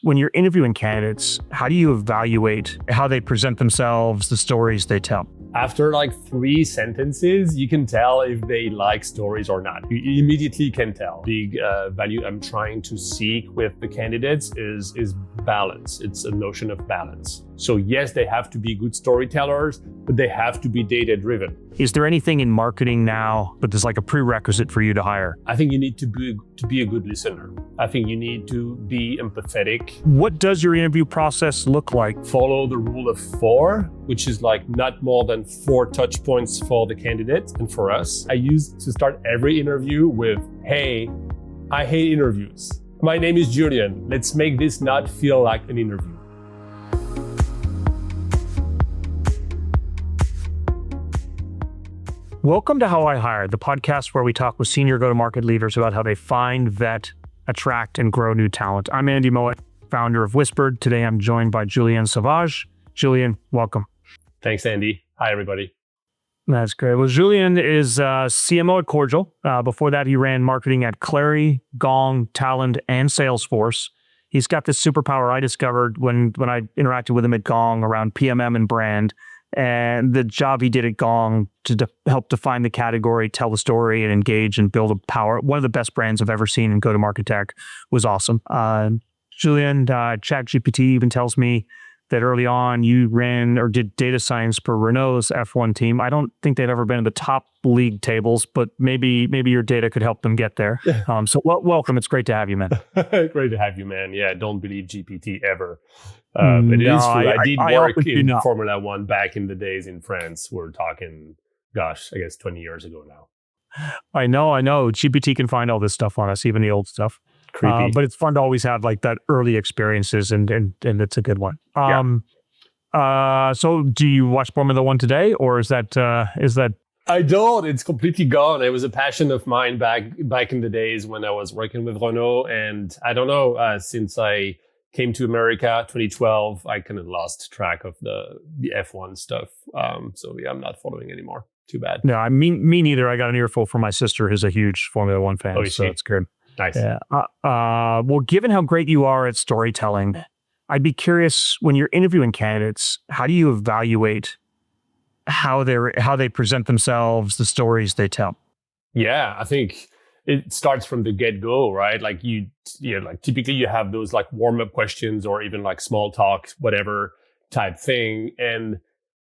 when you're interviewing candidates, how do you evaluate how they present themselves, the stories they tell? After like 3 sentences, you can tell if they like stories or not. You immediately can tell. Big value I'm trying to seek with the candidates is balance. It's a notion of balance. So yes, they have to be good storytellers, but they have to be data-driven. Is there anything in marketing now, but there's like a prerequisite for you to hire? I think you need to be a good listener. I think you need to be empathetic. What does your interview process look like? Follow the rule of 4, which is like not more than 4 touch points for the candidate and for us. I used to start every interview with, hey, I hate interviews. My name is Julien. Let's make this not feel like an interview. Welcome to How I Hire, the podcast where we talk with senior go-to-market leaders about how they find, vet, attract, and grow new talent. I'm Andy Mowat, founder of Whispered. Today, I'm joined by Julien Sauvage. Julien, welcome. Thanks, Andy. Hi, everybody. That's great. Well, Julien is CMO at Cordial. Before that, he ran marketing at Clary, Gong, Talend, and Salesforce. He's got this superpower I discovered when I interacted with him at Gong around PMM and brand. And the job he did at Gong to help define the category, tell the story, and engage and build a power. One of the best brands I've ever seen in go-to-market tech was awesome. Julien, ChatGPT even tells me that early on you ran or did data science for Renault's F1 team. I don't think they'd ever been in the top league tables, but maybe your data could help them get there. So welcome. It's great to have you, man. Great to have you, man. Yeah, don't believe GPT ever. But it is true. I did work in Formula One back in the days in France. We're talking, I guess 20 years ago now. I know. GPT can find all this stuff on us, even the old stuff. Creepy. But it's fun to always have like that early experiences, and it's a good one. So do you watch Formula One today, or is that? I don't. It's completely gone. It was a passion of mine back in the days when I was working with Renault, and I don't know. Since I came to America 2012, I kind of lost track of the F1 stuff. So yeah, I'm not following anymore. Too bad. No, me neither. I got an earful from my sister, who's a huge Formula One fan. So it's good. Nice. Yeah. Well, given how great you are at storytelling, I'd be curious, when you're interviewing candidates, how do you evaluate how they present themselves, the stories they tell? Yeah, I think it starts from the get-go, right? Like typically you have those like warm-up questions or even like small talk, whatever type thing. And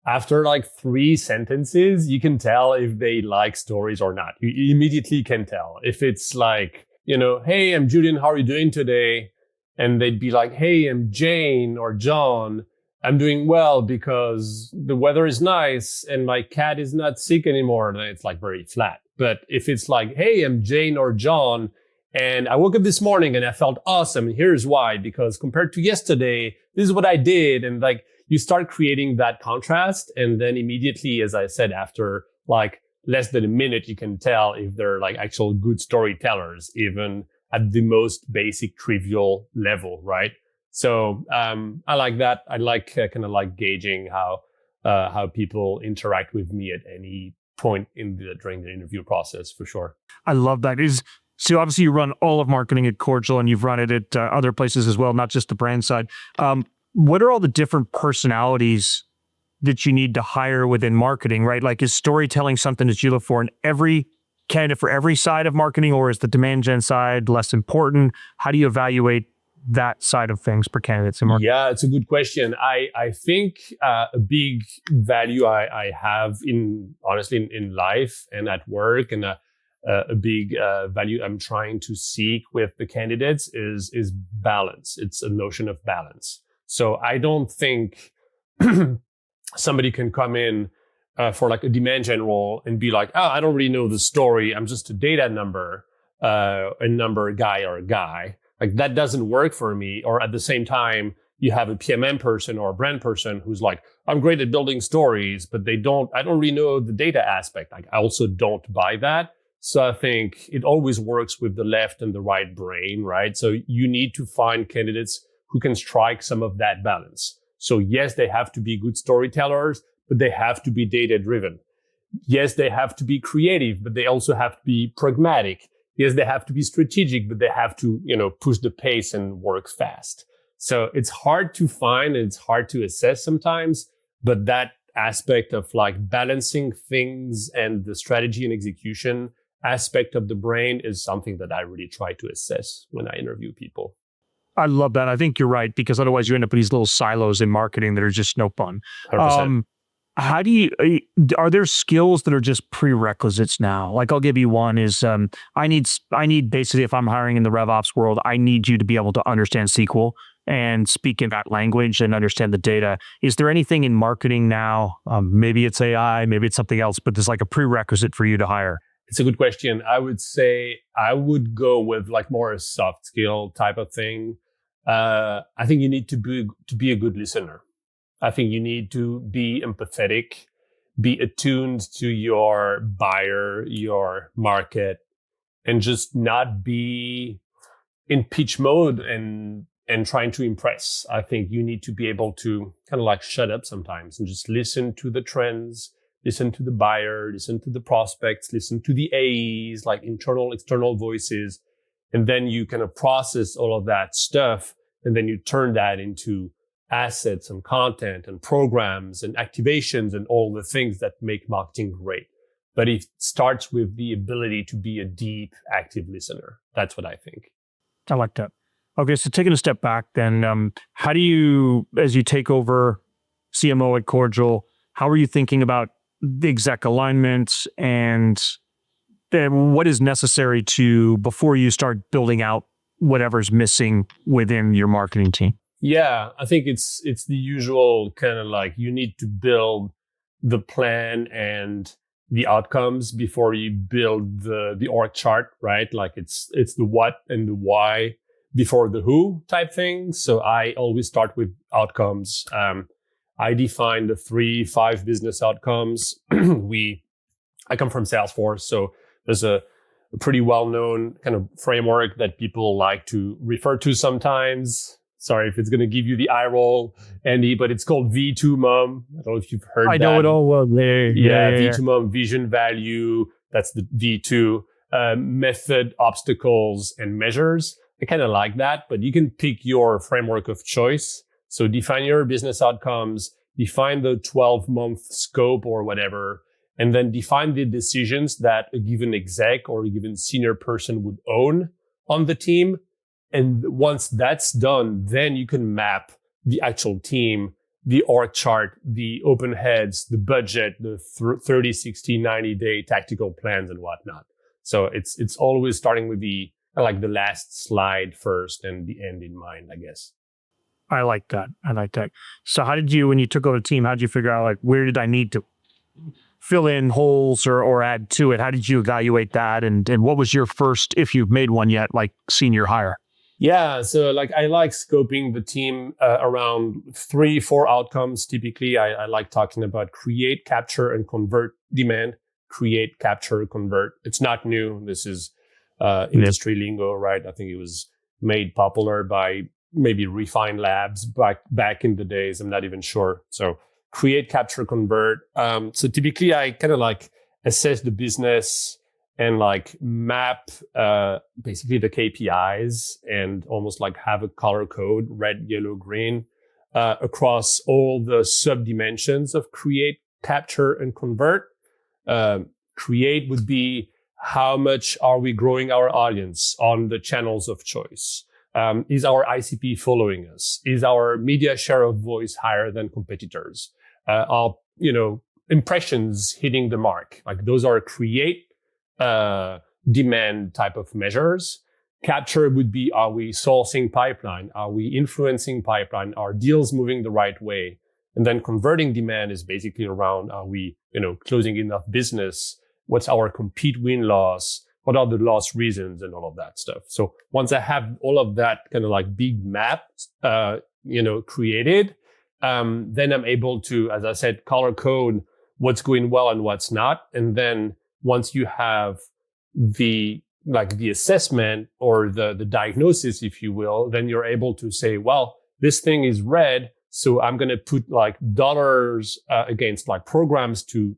after like 3 sentences, you can tell if they like stories or not. You immediately can tell. If it's like, hey, I'm Julien, how are you doing today? And they'd be like, hey, I'm Jane or John. I'm doing well because the weather is nice and my cat is not sick anymore. Then it's like very flat. But if it's like, hey, I'm Jane or John, and I woke up this morning and I felt awesome. And here's why, because compared to yesterday, this is what I did. And like, you start creating that contrast. And then immediately, as I said, after like less than a minute, you can tell if they're like actual good storytellers, even at the most basic, trivial level, right? So I like that. I like kind of like gauging how people interact with me at any point during the interview process, for sure. I love that. So obviously you run all of marketing at Cordial, and you've run it at other places as well, not just the brand side. What are all the different personalities that you need to hire within marketing, right? Like, is storytelling something that you look for in every candidate for every side of marketing, or is the demand gen side less important? How do you evaluate that side of things for candidates in marketing? Yeah, it's a good question. I think a big value I have in life and at work, and a big value I'm trying to seek with the candidates is balance. It's a notion of balance. So I don't think somebody can come in for like a demand gen role and be like, I don't really know the story. I'm just a data number, a number guy or a guy. Like, that doesn't work for me. Or at the same time, you have a PMM person or a brand person who's like, I'm great at building stories, but I don't really know the data aspect. Like, I also don't buy that. So I think it always works with the left and the right brain, right? So you need to find candidates who can strike some of that balance. So yes, they have to be good storytellers, but they have to be data-driven. Yes, they have to be creative, but they also have to be pragmatic. Yes, they have to be strategic, but they have to, push the pace and work fast. So it's hard to find and it's hard to assess sometimes, but that aspect of like balancing things and the strategy and execution aspect of the brain is something that I really try to assess when I interview people. I love that. I think you're right, because otherwise you end up with these little silos in marketing that are just no fun. 100%. How do you, are there skills that are just prerequisites now? Like I'll give you one is, I need basically, if I'm hiring in the RevOps world, I need you to be able to understand SQL and speak in that language and understand the data. Is there anything in marketing now? Maybe it's AI, maybe it's something else, but there's like a prerequisite for you to hire. It's a good question. I would say I would go with like more a soft skill type of thing. I think you need to be a good listener. I think you need to be empathetic, be attuned to your buyer, your market, and just not be in pitch mode and trying to impress. I think you need to be able to kind of like shut up sometimes and just listen to the trends, listen to the buyer, listen to the prospects, listen to the AEs, like internal, external voices. And then you kind of process all of that stuff. And then you turn that into assets and content and programs and activations and all the things that make marketing great. But it starts with the ability to be a deep, active listener. That's what I think. I like that. Okay, so taking a step back then, how do you, as you take over CMO at Cordial, how are you thinking about the exec alignment and what is necessary to, before you start building out whatever's missing within your marketing team? Yeah, I think it's the usual kind of like you need to build the plan and the outcomes before you build the org chart, right? Like it's the what and the why before the who type thing. So I always start with outcomes. I define the 3-5 business outcomes. I come from Salesforce, so there's a pretty well-known kind of framework that people like to refer to sometimes. Sorry if it's going to give you the eye roll, Andy, but it's called V2MOM. I don't know if you've heard that. I know it all well there. Yeah, V2MOM, vision, value. That's the V2. Method, obstacles, and measures. I kind of like that, but you can pick your framework of choice. So define your business outcomes, define the 12-month scope or whatever, and then define the decisions that a given exec or a given senior person would own on the team. And once that's done, then you can map the actual team, the org chart, the open heads, the budget, the 30, 60, 90-day tactical plans and whatnot. So it's always starting with the last slide first and the end in mind, I guess. I like that. So how did you, when you took over the team, how did you figure out like, where did I need to fill in holes or add to it? How did you evaluate that? And what was your first, if you've made one yet, like senior hire? Yeah, so like I like scoping the team around 3-4 outcomes. Typically, I like talking about create, capture, and convert demand. Create, capture, convert. It's not new. This is industry lingo, right? I think it was made popular by maybe Refine Labs back in the days. I'm not even sure. So create, capture, convert. So typically, I kind of like assess the business and like map basically the KPIs and almost like have a color code, red, yellow, green, across all the sub dimensions of create, capture, and convert. Create would be how much are we growing our audience on the channels of choice? Is our ICP following us? Is our media share of voice higher than competitors? Are impressions hitting the mark? Like those are create demand type of measures. Capture would be, are we sourcing pipeline? Are we influencing pipeline? Are deals moving the right way? And then converting demand is basically around, are we, closing enough business? What's our compete win loss? What are the loss reasons and all of that stuff? So once I have all of that kind of like big map, created, then I'm able to, as I said, color code what's going well and what's not. And then once you have the assessment or the diagnosis, if you will, then you're able to say, well, this thing is red. So I'm going to put like dollars against like programs to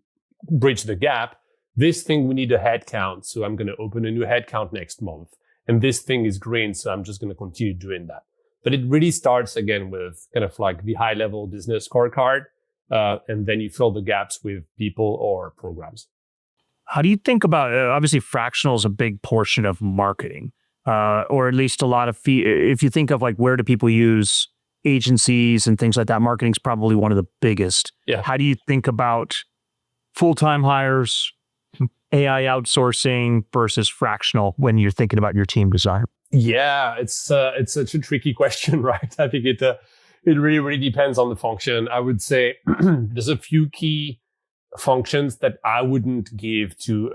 bridge the gap. This thing, we need a headcount. So I'm going to open a new headcount next month. And this thing is green. So I'm just going to continue doing that. But it really starts again with kind of like the high level business scorecard. And then you fill the gaps with people or programs. How do you think about, obviously fractional is a big portion of marketing, or at least a lot of if you think of like where do people use agencies and things like that, marketing is probably one of the biggest. Yeah. How do you think about full-time hires, AI outsourcing versus fractional when you're thinking about your team design? Yeah, it's such a tricky question, right? I think it really depends on the function. I would say there's a few key functions that I wouldn't give to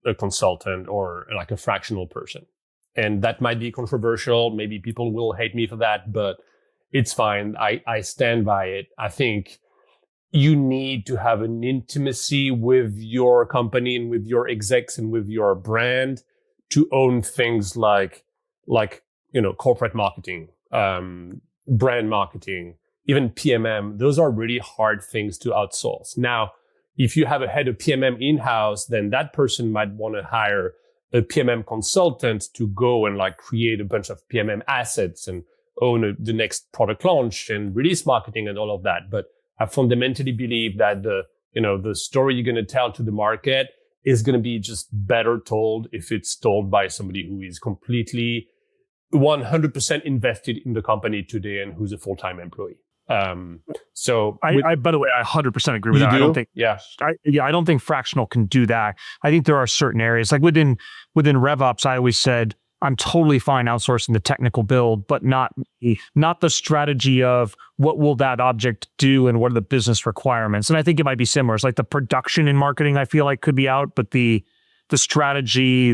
a consultant or like a fractional person. And that might be controversial. Maybe people will hate me for that, but it's fine. I stand by it. I think you need to have an intimacy with your company and with your execs and with your brand to own things like, corporate marketing, brand marketing, even PMM. Those are really hard things to outsource. Now, if you have a head of PMM in-house, then that person might want to hire a PMM consultant to go and like create a bunch of PMM assets and own the next product launch and release marketing and all of that. But I fundamentally believe that the story you're going to tell to the market is going to be just better told if it's told by somebody who is completely 100% invested in the company today and who's a full-time employee. So I by the way, I 100% agree with you that. do? I don't think, yeah. I don't think fractional can do that. I think there are certain areas like within RevOps, I always said, I'm totally fine outsourcing the technical build, but not the strategy of what will that object do and what are the business requirements. And I think it might be similar. It's like the production in marketing, I feel like could be out, but the strategy,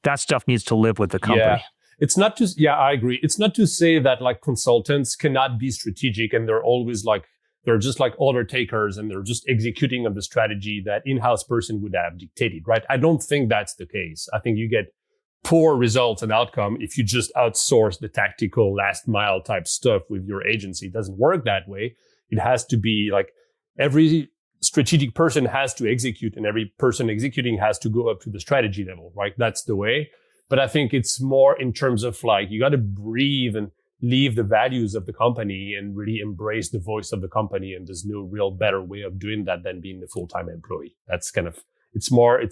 that stuff needs to live with the company. Yeah. It's not to, I agree. It's not to say that like consultants cannot be strategic and they're just like order takers and they're just executing on the strategy that in-house person would have dictated, right? I don't think that's the case. I think you get poor results and outcome if you just outsource the tactical last mile type stuff with your agency. It doesn't work that way. It has to be like every strategic person has to execute and every person executing has to go up to the strategy level, right? That's the way. But I think it's more in terms of like, you got to breathe and leave the values of the company and really embrace the voice of the company. And there's no real better way of doing that than being the full-time employee. That's kind of, it's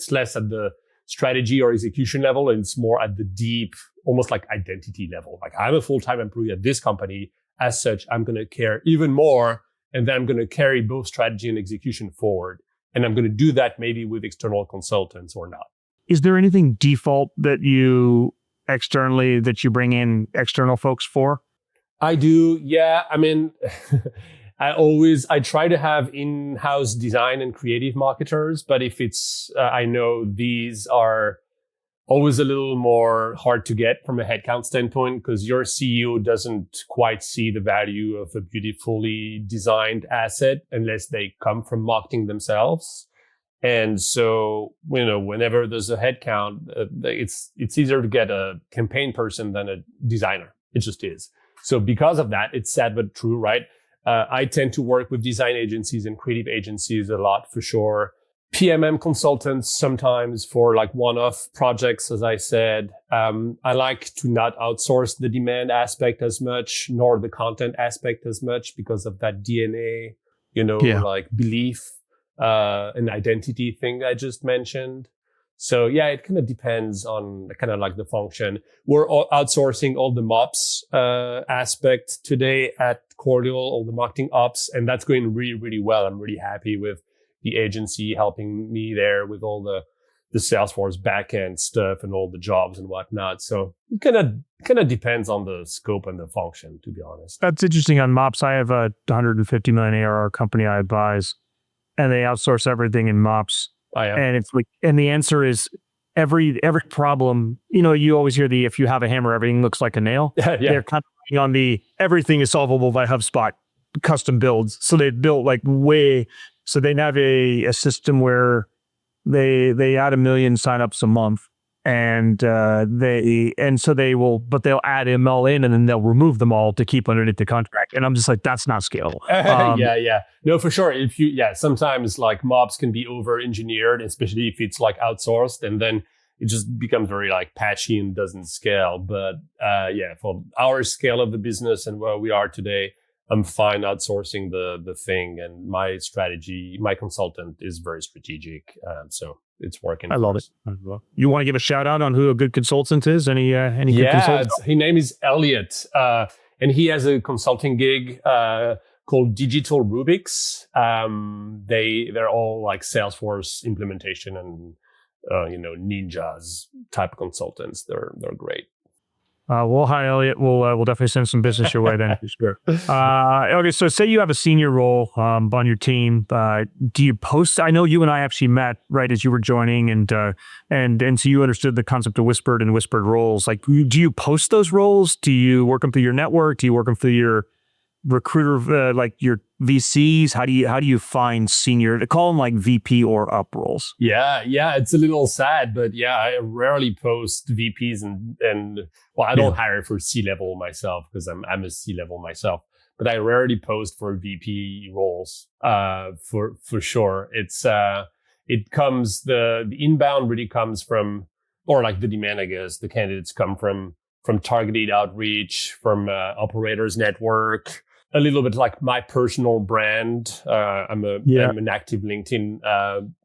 less at the strategy or execution level, and it's more at the deep, almost like identity level. Like I'm a full-time employee at this company. As such, I'm going to care even more. And then I'm going to carry both strategy and execution forward. And I'm going to do that maybe with external consultants or not. Is there anything default that you bring in external folks for? I do. Yeah. I mean, I try to have in-house design and creative marketers, but if it's, I know these are always a little more hard to get from a headcount standpoint because your CEO doesn't quite see the value of a beautifully designed asset unless they come from marketing themselves. And so, whenever there's a headcount, it's easier to get a campaign person than a designer. It just is. So because of that, it's sad but true, right? I tend to work with design agencies and creative agencies a lot for sure. PMM consultants sometimes for like one-off projects, as I said. I like to not outsource the demand aspect as much, nor the content aspect as much because of that DNA, like belief. An identity thing I just mentioned. So yeah, it kind of depends on kind of like the function. We're outsourcing all the MOPS aspect today at Cordial, all the marketing ops, and that's going really, really well. I'm really happy with the agency helping me there with all the Salesforce backend stuff and all the jobs and whatnot. So it kind of depends on the scope and the function, to be honest. That's interesting on MOPS. I have a 150 million ARR company I advise, and they outsource everything in MOPS. Oh, yeah. And it's like, and the answer is every problem, you always hear if you have a hammer, everything looks like a nail. Yeah. They're kind of on everything is solvable by HubSpot custom builds. So they built so they have a system where they add 1 million signups a month. And so they'll add them all in and then they'll remove them all to keep underneath the contract. And I'm just like, that's not scalable. Yeah. No, for sure. Sometimes like mobs can be over engineered, especially if it's like outsourced. And then it just becomes very like patchy and doesn't scale. But for our scale of the business and where we are today, I'm fine outsourcing the thing. And my strategy, my consultant is very strategic. So it's working. I love it. You want to give a shout out on who a good consultant is? Any good consultants? His name is Elliot, and he has a consulting gig called Digital Rubik's. They're all like Salesforce implementation and ninjas type consultants. They're great. Well, hi Elliot. We'll definitely send some business your way then for sure. Okay, so say you have a senior role on your team. Do you post? I know you and I actually met right as you were joining, and so you understood the concept of whispered and whispered roles. Like, do you post those roles? Do you work them through your network? Do you work them through your recruiter, like your VCs? How do you find senior, to call them like VP or up roles? Yeah, it's a little sad, but I rarely post VPs and I don't hire for C-level myself because I'm a C-level myself, but I rarely post for VP roles. For sure, it comes the inbound really comes from, or like the demand, I guess, the candidates come from targeted outreach, from operators network. A little bit like my personal brand. I'm an active LinkedIn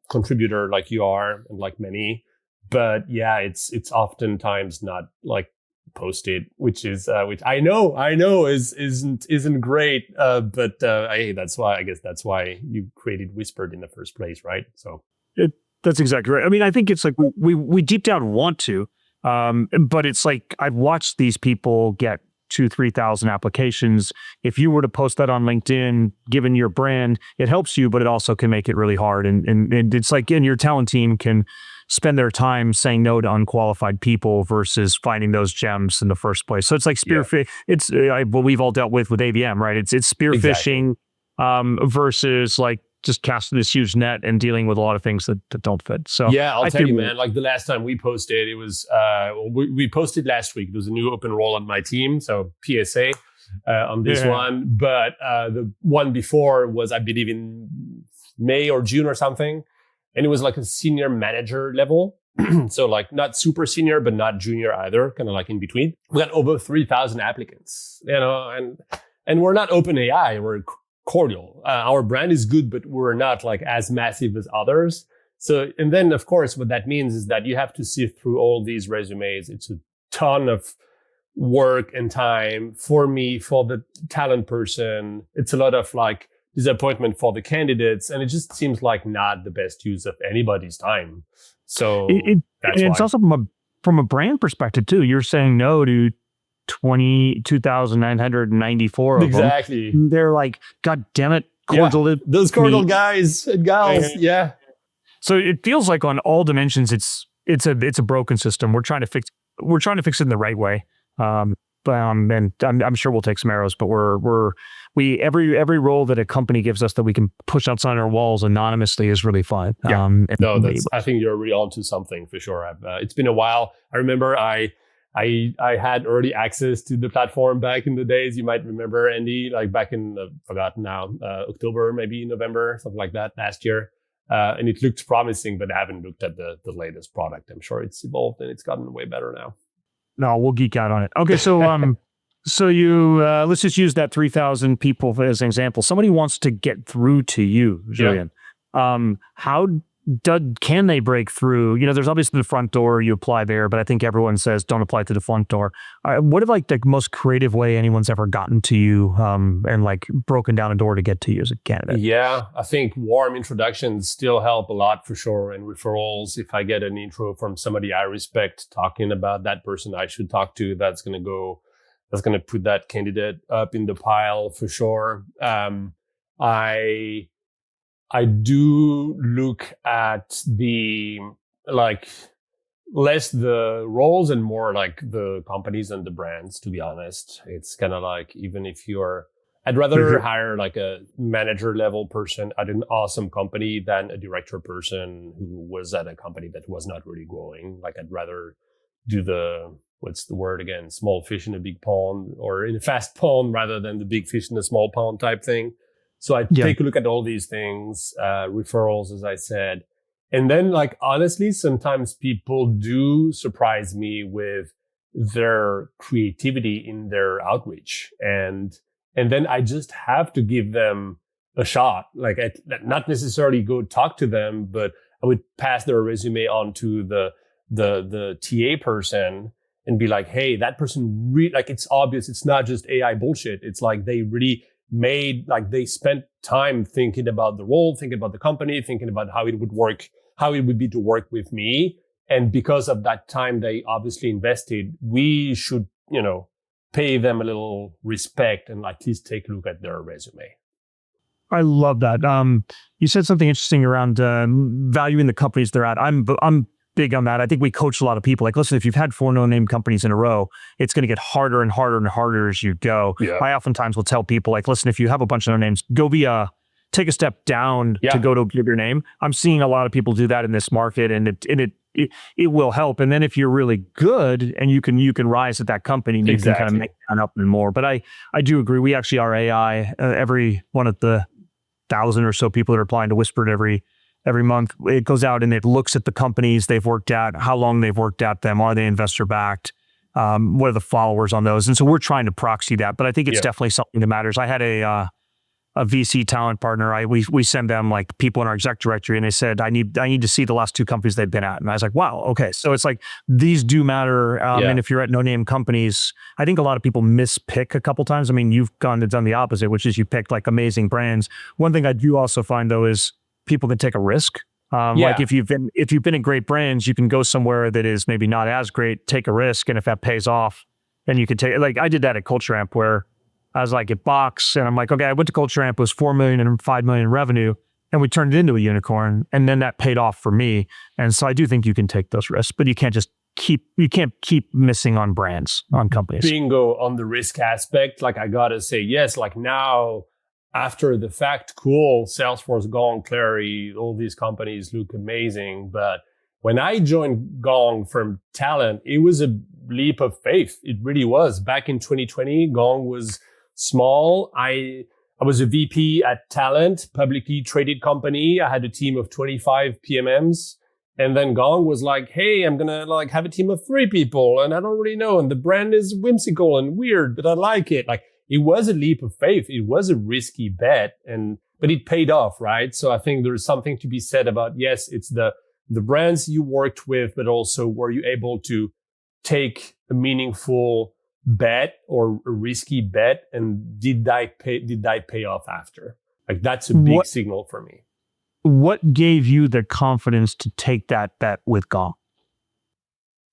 contributor like you are and like many, but it's oftentimes not like posted, which I know isn't great. But that's why you created Whispered in the first place, right? So that's exactly right. I mean, I think it's like we deep down want to, but it's like I've watched these people get 2,000-3,000 applications. If you were to post that on LinkedIn, given your brand, it helps you, but it also can make it really hard. And it's like, your talent team can spend their time saying no to unqualified people versus finding those gems in the first place. So it's like spearfish. It's what we've all dealt with ABM, right? It's spearfishing versus like just casting this huge net and dealing with a lot of things that don't fit. So I'll tell you, man, like the last time we posted, it was, we posted last week. There was a new open role on my team. So PSA on this one. But the one before was, I believe, in May or June or something. And it was like a senior manager level. So like not super senior, but not junior either, kind of like in between. We got over 3,000 applicants, and we're not OpenAI. We're Cordial. Our brand is good, but we're not like as massive as others. So, and then of course, what that means is that you have to sift through all these resumes. It's a ton of work and time for me, for the talent person. It's a lot of like disappointment for the candidates, and it just seems like not the best use of anybody's time. So it's also from a brand perspective too. You're saying no to 22,994 of exactly. them. They're like, God damn it, Cordial. Those Cordial guys and gals. Yeah. So it feels like on all dimensions, it's a broken system. We're trying to fix it in the right way. And I'm sure we'll take some arrows, but every role that a company gives us that we can push outside our walls anonymously is really fun. Yeah. I think you're really onto something for sure. It's been a while. I remember I had early access to the platform back in the days. You might remember, Andy, like back in, forgotten now, October, maybe November, something like that last year. And it looked promising, but I haven't looked at the latest product. I'm sure it's evolved and it's gotten way better now. No, we'll geek out on it. Okay, so so you let's just use that 3,000 people as an example. Somebody wants to get through to you, Julien. How can they break through? There's obviously the front door, you apply there, but I think everyone says don't apply to the front door. What if like the most creative way anyone's ever gotten to you and like broken down a door to get to you as a candidate? Yeah, I think warm introductions still help a lot for sure. And referrals, if I get an intro from somebody I respect talking about that person I should talk to, that's going to put that candidate up in the pile for sure. I do look at the, like, less the roles and more like the companies and the brands, to be honest. It's kind of like, even if I'd rather hire like a manager level person at an awesome company than a director person who was at a company that was not really growing. Like, I'd rather do what's the word again? Small fish in a big pond, or in a fast pond, rather than the big fish in a small pond type thing. So I take a look at all these things, referrals, as I said. And then like, honestly, sometimes people do surprise me with their creativity in their outreach. And then I just have to give them a shot. Like not necessarily go talk to them, but I would pass their resume on to the TA person and be like, hey, that person like, it's obvious. It's not just AI bullshit. It's like they really they spent time thinking about the role, thinking about the company, thinking about how it would work, how it would be to work with me. And because of that time they obviously invested, we should, pay them a little respect and at least take a look at their resume. I love that. You said something interesting around valuing the companies they're at. I'm big on that. I think we coach a lot of people. Like, listen, if you've had 4 no-name companies in a row, it's going to get harder and harder and harder as you go. Yeah. I oftentimes will tell people, like, listen, if you have a bunch of no-names, go take a step down to go to give your name. I'm seeing a lot of people do that in this market, and it will help. And then if you're really good and you can rise at that company, and you can kind of make that up and more. But I do agree. We actually are AI. Every one of the 1,000 or so people that are applying to Whispered every month, it goes out and it looks at the companies they've worked at, how long they've worked at them, are they investor backed, what are the followers on those, and so we're trying to proxy that. But I think it's definitely something that matters. I had a VC talent partner. We send them like people in our exec directory, and they said I need to see the last 2 companies they've been at, and I was like, wow, okay, so it's like these do matter. And if you're at no-name companies, I think a lot of people mispick a couple times. I mean, you've done the opposite, which is you picked like amazing brands. One thing I do also find though is people can take a risk. Like if you've been in great brands, you can go somewhere that is maybe not as great, take a risk, and if that pays off, then you could take. Like I did that at Culture Amp, where I was like at Box, and I'm like, okay, I went to Culture Amp, it was $4 million and $5 million in revenue, and we turned it into a unicorn, and then that paid off for me. And so I do think you can take those risks, but you can't keep missing on brands, on companies. Bingo on the risk aspect. Like I gotta say yes. Like now, after the fact, cool, Salesforce, Gong, Clary, all these companies look amazing. But when I joined Gong from Talend, it was a leap of faith. It really was. Back in 2020, Gong was small. I was a VP at Talend, publicly traded company. I had a team of 25 PMMs. And then Gong was like, hey, I'm going to like have a team of 3 people, and I don't really know. And the brand is whimsical and weird, but I like it. Like, it was a leap of faith. It was a risky bet, but it paid off, right? So I think there's something to be said about, yes, it's the brands you worked with, but also were you able to take a meaningful bet or a risky bet, and did that pay off after? Like, that's a big signal for me. What gave you the confidence to take that bet with Gong?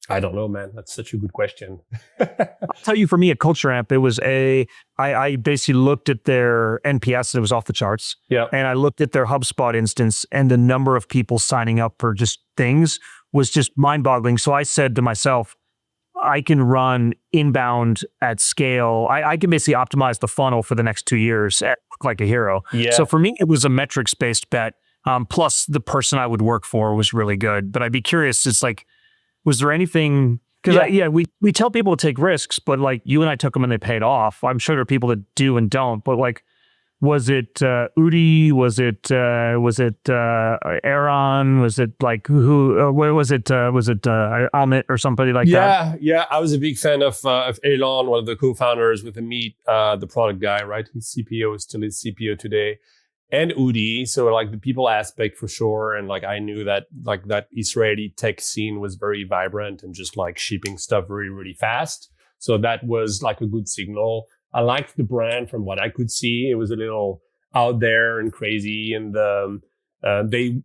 I don't know, man. That's such a good question. I'll tell you, for me at Culture Amp, it was I basically looked at their NPS, it was off the charts. Yeah. And I looked at their HubSpot instance, and the number of people signing up for just things was just mind-boggling. So I said to myself, I can run inbound at scale. I can basically optimize the funnel for the next 2 years and look like a hero. Yeah. So for me, it was a metrics-based bet. Plus the person I would work for was really good. But I'd be curious, it's like, was there anything, because we tell people to take risks, but like you and I took them and they paid off. I'm sure there are people that do and don't, but like, was it Udi? Was it Aaron? Was it like who? Where was it? Was it Amit or somebody like that? Yeah. I was a big fan of Elon, one of the co-founders with Amit, the product guy, right? He's CPO, still is CPO today. And Udi, so like the people aspect for sure. And like I knew that like that Israeli tech scene was very vibrant and just like shipping stuff really, really fast. So that was like a good signal. I liked the brand from what I could see. It was a little out there and crazy. And they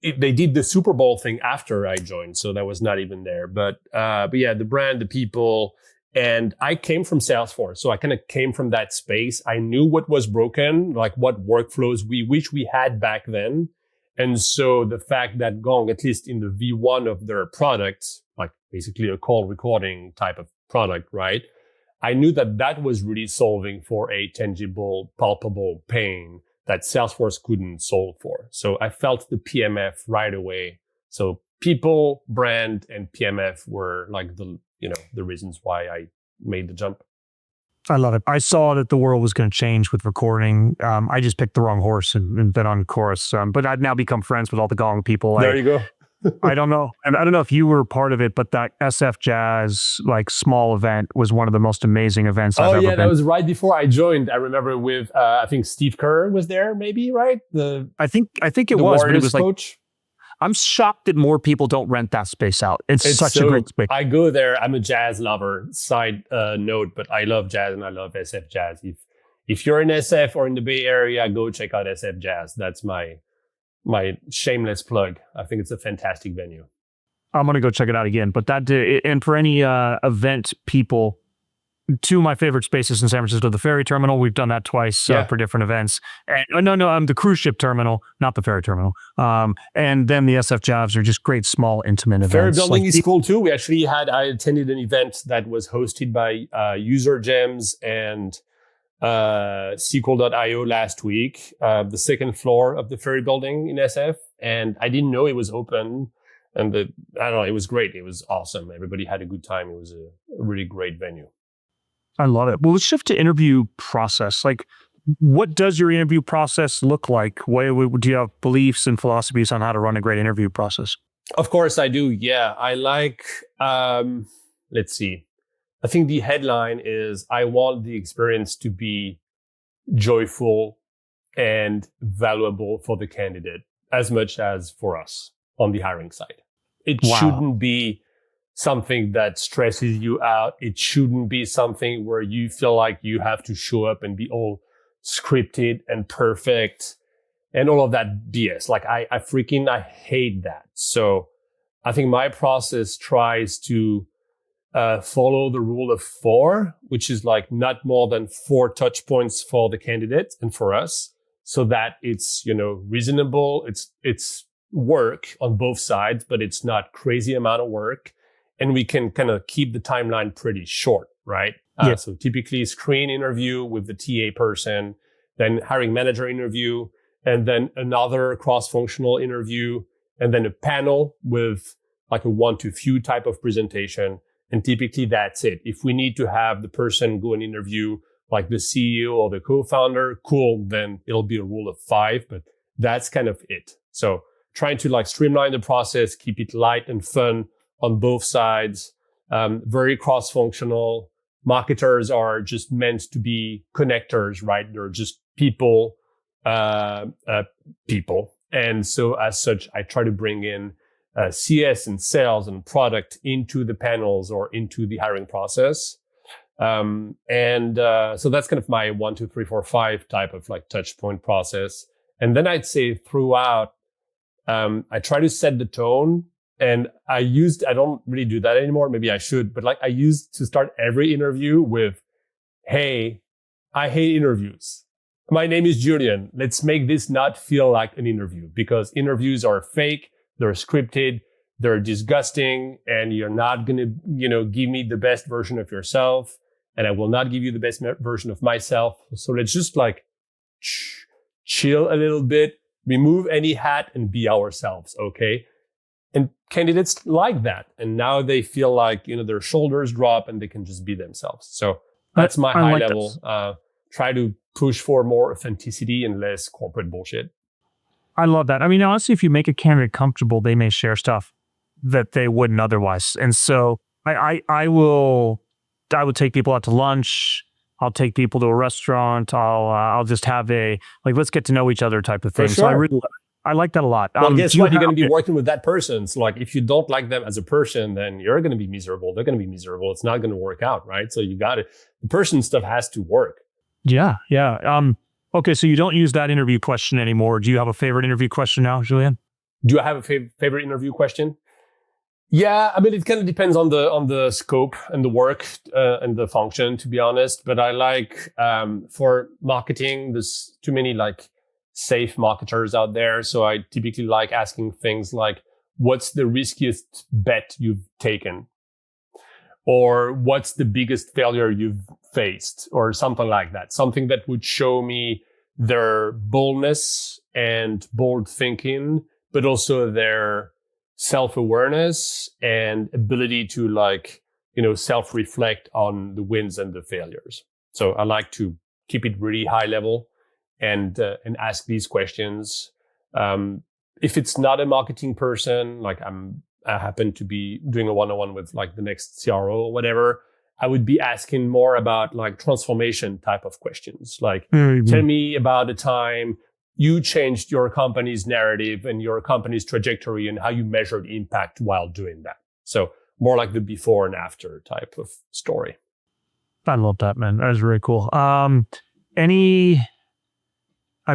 did the Super Bowl thing after I joined, so that was not even there. But yeah, the brand, the people. And I came from Salesforce, so I kind of came from that space. I knew what was broken, like what workflows we wish we had back then. And so the fact that Gong, at least in the V1 of their products, like basically a call recording type of product, right? I knew that that was really solving for a tangible, palpable pain that Salesforce couldn't solve for. So I felt the PMF right away. So people, brand, and PMF were like the reasons why I made the jump. I love it. I saw that the world was going to change with recording. I just picked the wrong horse and bet on chorus. But I've now become friends with all the Gong people. There you go. I don't know. And I don't know if you were part of it, but that SF Jazz like small event was one of the most amazing events I've ever been. That was right before I joined. I remember with I think Steve Kerr was there, maybe, right? I think it was, but it was coach. I'm shocked that more people don't rent that space out. It's such a great space. I go there. I'm a jazz lover. Side note, but I love jazz and I love SF Jazz. If you're in SF or in the Bay Area, go check out SF Jazz. That's my shameless plug. I think it's a fantastic venue. I'm going to go check it out again. But and for any event people, two of my favorite spaces in San Francisco, the ferry terminal. We've done that twice for different events. And the cruise ship terminal, not the ferry terminal. And then the SF Jobs are just great, small, intimate events. Ferry building is cool too. I attended an event that was hosted by User Gems and SQL.io last week, the second floor of the ferry building in SF. And I didn't know it was open. And it was great. It was awesome. Everybody had a good time. It was a really great venue. I love it. Well, let's shift to interview process. Like, what does your interview process look like? Do you have beliefs and philosophies on how to run a great interview process? Of course I do. Yeah. I like, let's see. I think the headline is, I want the experience to be joyful and valuable for the candidate as much as for us on the hiring side. It shouldn't be something that stresses you out. It shouldn't be something where you feel like you have to show up and be all scripted and perfect and all of that BS. Like I hate that. So I think my process tries to follow the rule of 4, which is like not more than 4 touch points for the candidate and for us, so that it's, reasonable. It's work on both sides, but it's not crazy amount of work. And we can kind of keep the timeline pretty short, right? So typically screen interview with the TA person, then hiring manager interview, and then another cross-functional interview, and then a panel with like a one-to-few type of presentation. And typically that's it. If we need to have the person go and interview like the CEO or the co-founder, cool, then it'll be a rule of 5, but that's kind of it. So trying to like streamline the process, keep it light and fun on both sides, very cross-functional. Marketers are just meant to be connectors, right? They're just people. And so as such, I try to bring in CS and sales and product into the panels or into the hiring process. So that's kind of my 1, 2, 3, 4, 5 type of like touch point process. And then I'd say throughout, I try to set the tone. And I don't really do that anymore. Maybe I should, but like I used to start every interview with, hey, I hate interviews. My name is Julien. Let's make this not feel like an interview, because interviews are fake. They're scripted. They're disgusting. And you're not going to, give me the best version of yourself. And I will not give you the best version of myself. So let's just like chill a little bit, remove any hat and be ourselves. Okay. And candidates like that. And now they feel like, their shoulders drop and they can just be themselves. So that's my high level. Try to push for more authenticity and less corporate bullshit. I love that. I mean, honestly, if you make a candidate comfortable, they may share stuff that they wouldn't otherwise. And so I would take people out to lunch. I'll take people to a restaurant. I'll just have let's get to know each other type of thing. For sure. So I like that a lot. Well, guess what? You're going to be working with that person. So like, if you don't like them as a person, then you're going to be miserable. They're going to be miserable. It's not going to work out, right? So you got it. The person stuff has to work. Yeah. Okay, so you don't use that interview question anymore. Do you have a favorite interview question now, Julien? Do I have a favorite interview question? Yeah, I mean, it kind of depends on the scope and the work and the function, to be honest. But I like for marketing, there's too many like safe marketers out there. So I typically like asking things like, what's the riskiest bet you've taken? Or what's the biggest failure you've faced? Or something like that. Something that would show me their boldness and bold thinking, but also their self-awareness and ability to like, self-reflect on the wins and the failures. So I like to keep it really high level and ask these questions. If it's not a marketing person, like I happen to be doing a one-on-one with like the next CRO or whatever, I would be asking more about like transformation type of questions. Like, tell me about the time you changed your company's narrative and your company's trajectory and how you measured impact while doing that. So more like the before and after type of story. I love that, man. That is very cool. I'm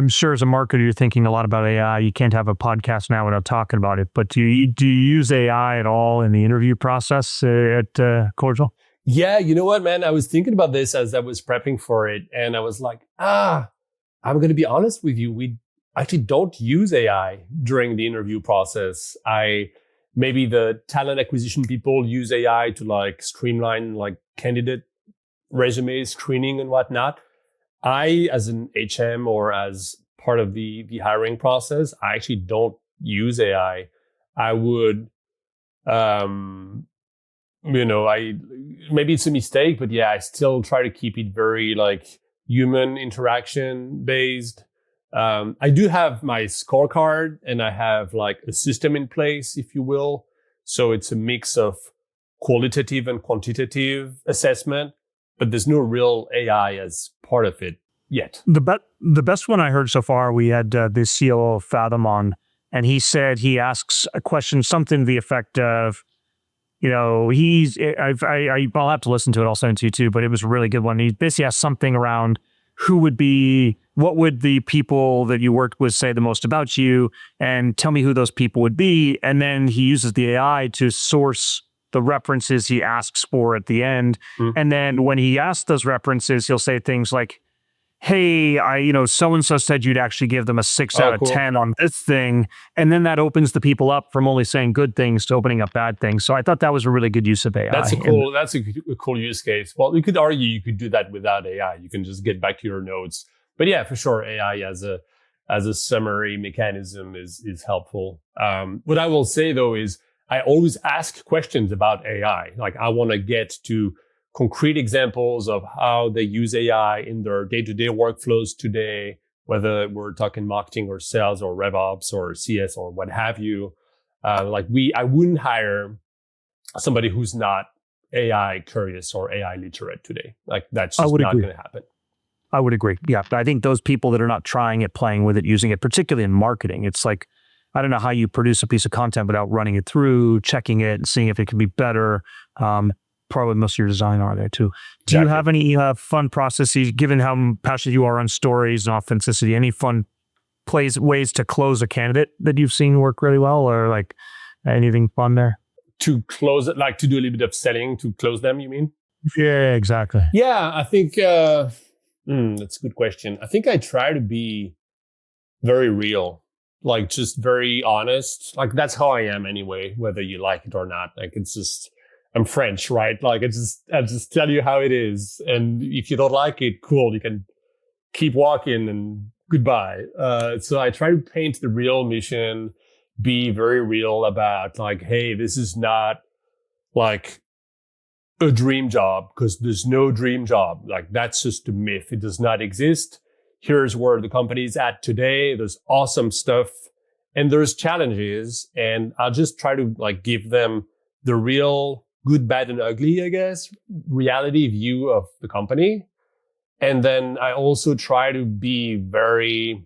sure as a marketer, you're thinking a lot about AI. You can't have a podcast now without talking about it. But do you use AI at all in the interview process at Cordial? Yeah, you know what, man? I was thinking about this as I was prepping for it. And I was like, I'm going to be honest with you. We actually don't use AI during the interview process. Maybe the talent acquisition people use AI to like streamline like candidate resume screening and whatnot. I, as an HM or as part of the hiring process, I actually don't use AI. I would, maybe it's a mistake, but yeah, I still try to keep it very like human interaction based. I do have my scorecard and I have like a system in place, if you will. So it's a mix of qualitative and quantitative assessment, but there's no real AI as part of it yet. The best one I heard so far, we had the COO of Fathom on, and he said he asks a question, something to the effect of, I'll have to listen to it. I'll send it to you too, but it was a really good one. He basically asked something around what would the people that you worked with say the most about you, and tell me who those people would be. And then he uses the AI to source the references he asks for at the end. And then when he asks those references, he'll say things like, hey, so-and-so said you'd actually give them a 6 out of 10 on this thing. And then that opens the people up from only saying good things to opening up bad things. So I thought that was a really good use of AI. That's a cool use case. Well, you could argue you could do that without AI. You can just get back to your notes. But yeah, for sure, AI as a summary mechanism is helpful. What I will say though is I always ask questions about AI. Like I want to get to concrete examples of how they use AI in their day-to-day workflows today, whether we're talking marketing or sales or RevOps or CS or what have you. I wouldn't hire somebody who's not AI curious or AI literate today. Like that's just not going to happen. I would agree. Yeah. I think those people that are not trying it, playing with it, using it, particularly in marketing, it's like, I don't know how you produce a piece of content without running it through, checking it, and seeing if it can be better. Probably most of your design are there too. Do you have any fun processes, given how passionate you are on stories and authenticity, any fun ways to close a candidate that you've seen work really well, or like anything fun there? To close it, like to do a little bit of selling to close them, you mean? Yeah, exactly. Yeah, I think that's a good question. I think I try to be very real. Like just very honest. Like that's how I am anyway, whether you like it or not. Like it's just, I'm French, right? Like I just tell you how it is. And if you don't like it, cool, you can keep walking and goodbye. So I try to paint the real mission, be very real about like, hey, this is not like a dream job, because there's no dream job. Like that's just a myth. It does not exist. Here's where the company is at today. There's awesome stuff and there's challenges. And I'll just try to like give them the real good, bad, and ugly, I guess, reality view of the company. And then I also try to be very,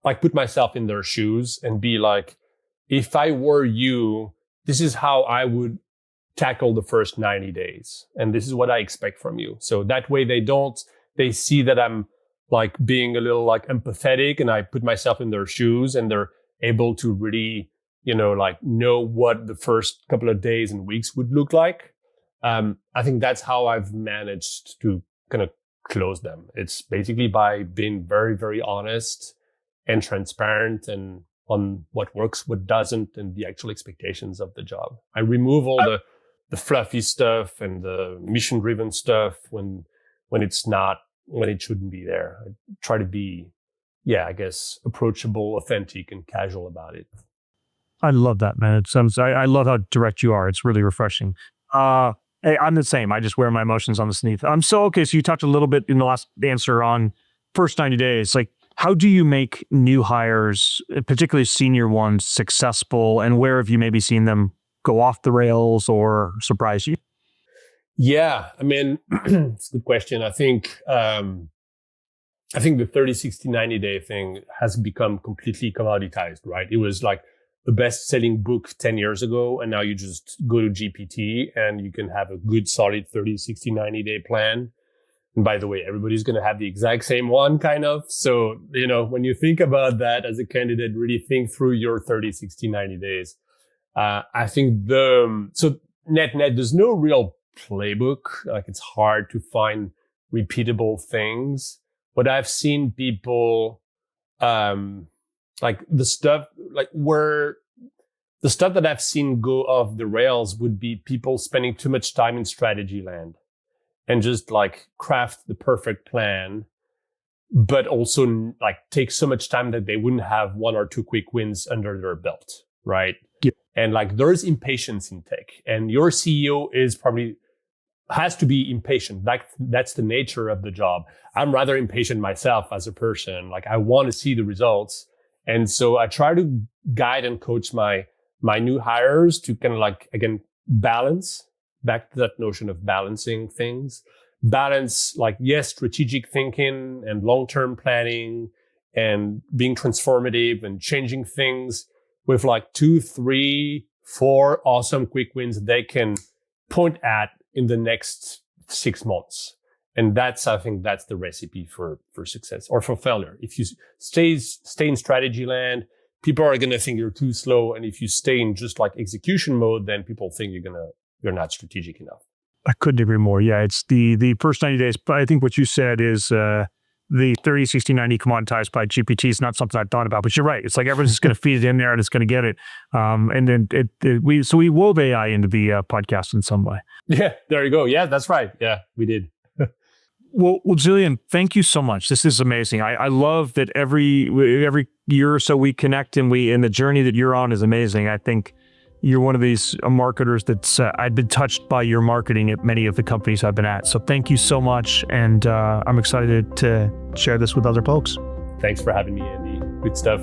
like put myself in their shoes and be like, if I were you, this is how I would tackle the first 90 days. And this is what I expect from you. So that way they see that I'm like being a little like empathetic and I put myself in their shoes and they're able to really, like know what the first couple of days and weeks would look like. I think that's how I've managed to kind of close them. It's basically by being very, very honest and transparent and on what works, what doesn't, and the actual expectations of the job. I remove all the fluffy stuff and the mission-driven stuff when it shouldn't be there. I try to be, I guess, approachable, authentic, and casual about it. I love that, man. I love how direct you are. It's really refreshing. Hey, I'm the same. I just wear my emotions on the sleeve. Okay. So you talked a little bit in the last answer on first 90 days. Like, how do you make new hires, particularly senior ones, successful? And where have you maybe seen them go off the rails or surprise you? Yeah, I mean, it's a good question. I think the 30, 60, 90 day thing has become completely commoditized, right? It was like the best selling book 10 years ago. And now you just go to GPT and you can have a good solid 30, 60, 90 day plan. And by the way, everybody's going to have the exact same one kind of. So, when you think about that as a candidate, really think through your 30, 60, 90 days. I think so net, there's no real playbook. Like it's hard to find repeatable things. But I've seen people, like the stuff that I've seen go off the rails would be people spending too much time in strategy land and just like craft the perfect plan, but also like take so much time that they wouldn't have one or two quick wins under their belt, right? Yeah. And like there's impatience in tech, and your CEO has to be impatient. That's the nature of the job. I'm rather impatient myself as a person. Like I want to see the results. And so I try to guide and coach my new hires to kind of like, again, balance, back to that notion of balancing things. Balance, like, yes, strategic thinking and long-term planning and being transformative and changing things with like 2, 3, 4 awesome quick wins they can point at in the next 6 months. And I think that's the recipe for success or for failure. If you stay in strategy land, people are going to think you're too slow. And if you stay in just like execution mode, then people think you're not strategic enough. I couldn't agree more. Yeah. It's the first 90 days. But I think what you said is, the 30, 60, 90 commoditized by GPT is not something I thought about, but you're right. It's like everyone's just going to feed it in there and it's going to get it. And then we wove AI into the podcast in some way. Yeah, there you go. Yeah, that's right. Yeah, we did. Well, Julien, thank you so much. This is amazing. I love that every year or so we connect and the journey that you're on is amazing. I think you're one of these marketers that's I've been touched by your marketing at many of the companies I've been at. So thank you so much. And I'm excited to share this with other folks. Thanks for having me, Andy. Good stuff.